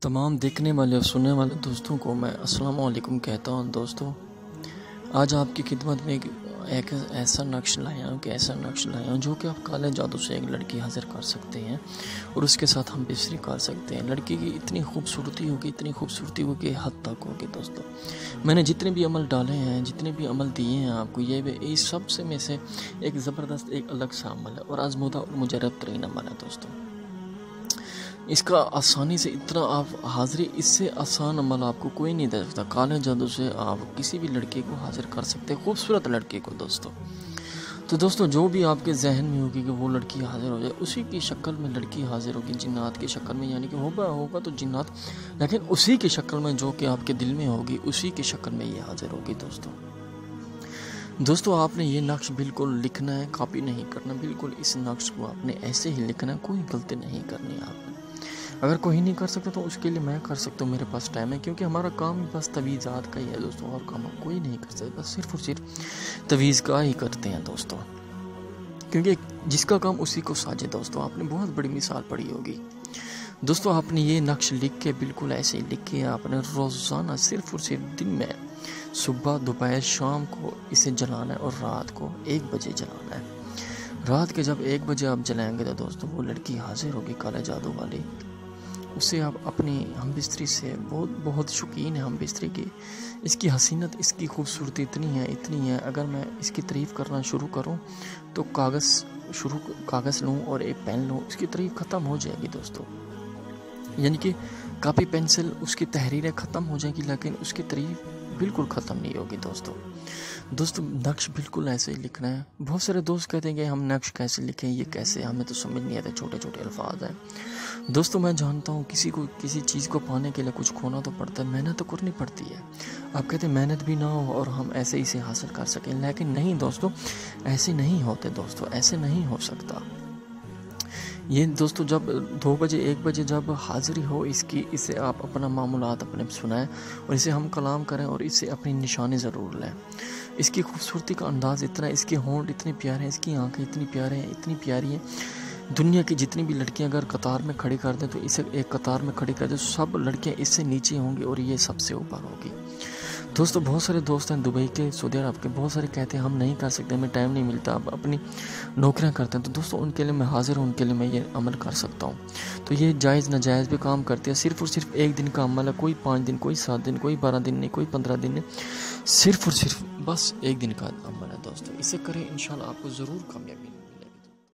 तमाम देखने वाले और सुनने वाले दोस्तों को मैं अस्सलाम वालेकुम कहता हूँ। दोस्तों, आज आपकी खिदमत में एक ऐसा नक्श लाया हूँ जो कि आप काले जादू से एक लड़की हाजिर कर सकते हैं और उसके साथ हम बिस्तरी कर सकते हैं। लड़की की इतनी खूबसूरती होगी हद तक होगी। दोस्तों, मैंने जितने भी अमल डाले हैं, जितने भी अमल दिए हैं आपको, ये सब से में से एक ज़बरदस्त एक अलग सा अमल है और आजमूदा और मुजरब तरीन अमल है। दोस्तों, इसका आसानी से इतना आप हाज़िरी, इससे आसान अमल आपको कोई नहीं दे सकता। काले जादू से आप किसी भी लड़के को हाजिर कर सकते हैं, खूबसूरत लड़के को। दोस्तों जो भी आपके जहन में होगी कि वो लड़की हाजिर हो जाए, उसी की शक्ल में लड़की हाजिर होगी, जिन्नात की शक्ल में, यानी कि होगा तो जिन्नात, लेकिन उसी की शक्ल में जो कि आपके दिल में होगी, उसी की शक्ल में ये हाजिर होगी। दोस्तों आपने ये नक्श बिल्कुल लिखना है, कॉपी नहीं करना। बिल्कुल इस नक्श को आपने ऐसे ही लिखना है, कोई गलती नहीं करनी है आपने। अगर कोई नहीं कर सकता तो उसके लिए मैं कर सकता हूँ, मेरे पास टाइम है, क्योंकि हमारा काम बस तवीज़ात का ही है दोस्तों, और काम कोई नहीं कर सकता, बस सिर्फ और सिर्फ तवीज़ का ही करते हैं दोस्तों, क्योंकि जिसका काम उसी को साजे। दोस्तों, आपने बहुत बड़ी मिसाल पढ़ी होगी। दोस्तों, आपने ये नक्श लिख के, बिल्कुल ऐसे ही लिख के आपने रोज़ाना सिर्फ और सिर्फ दिन में सुबह, दोपहर, शाम को इसे जलाना है और रात को 1 बजे जलाना है। रात के जब 1 बजे आप जलाएंगे तो दोस्तों वो लड़की हाजिर होगी काले जादू वाली। उसे आप अपनी हम बिस्तरी से, बहुत शौकीन है हम बिस्तरी की, इसकी हसीनत, इसकी खूबसूरती इतनी है, अगर मैं इसकी तारीफ़ करना शुरू करूं तो कागज़ लूं और एक पेन लूं, इसकी तारीफ़ ख़त्म हो जाएगी। दोस्तों, यानी कि कापी पेंसिल, उसकी तहरीरें ख़त्म हो जाएगी, लेकिन उसकी तारीफ़ बिल्कुल ख़त्म नहीं होगी। दोस्तों नक्श बिल्कुल ऐसे ही लिखना है। बहुत सारे दोस्त कहते हैं कि हम नक्श कैसे लिखें, ये कैसे, हमें तो समझ नहीं आता, छोटे छोटे अल्फाज हैं। दोस्तों, मैं जानता हूँ किसी को किसी चीज़ को पाने के लिए कुछ खोना तो पड़ता है, मेहनत तो करनी पड़ती है। आप कहते हैं मेहनत भी ना हो और हम ऐसे ही इसे हासिल कर सकें, लेकिन नहीं दोस्तों, ऐसे नहीं होते। दोस्तों, ऐसे नहीं हो सकता। ये दोस्तों जब 2 बजे 1 बजे जब हाज़िरी हो इसकी, इसे आप अपना मामूलात अपने सुनाएं और इसे हम कलाम करें और इसे अपनी निशानी ज़रूर लें। इसकी खूबसूरती का अंदाज़ इतना है, इसके होंठ इतने प्यारे हैं, इसकी आंखें इतनी प्यारी हैं। दुनिया की जितनी भी लड़कियां अगर कतार में खड़ी कर दें तो इसे एक कतार में खड़ी कर दें, सब लड़कियां इससे नीचे होंगी और ये सबसे ऊपर होगी। दोस्तों, बहुत सारे दोस्त हैं दुबई के, सऊदी अरब के, बहुत सारे कहते हैं हम नहीं कर सकते, हमें टाइम नहीं मिलता, आप अपनी नौकरियां करते हैं। तो दोस्तों उनके लिए मैं हाजिर हूँ, उनके लिए मैं ये अमल कर सकता हूँ। तो ये जायज़ नाजायज़ भी काम करते हैं। सिर्फ और सिर्फ 1 दिन का अमल है, कोई 5 दिन, कोई 7 दिन, कोई 12 दिन नहीं, कोई 15 दिन नहीं, सिर्फ और सिर्फ बस 1 दिन का अमल है। दोस्तों, इसे करें, इंशाल्लाह आपको ज़रूर कामयाबी मिलेगी।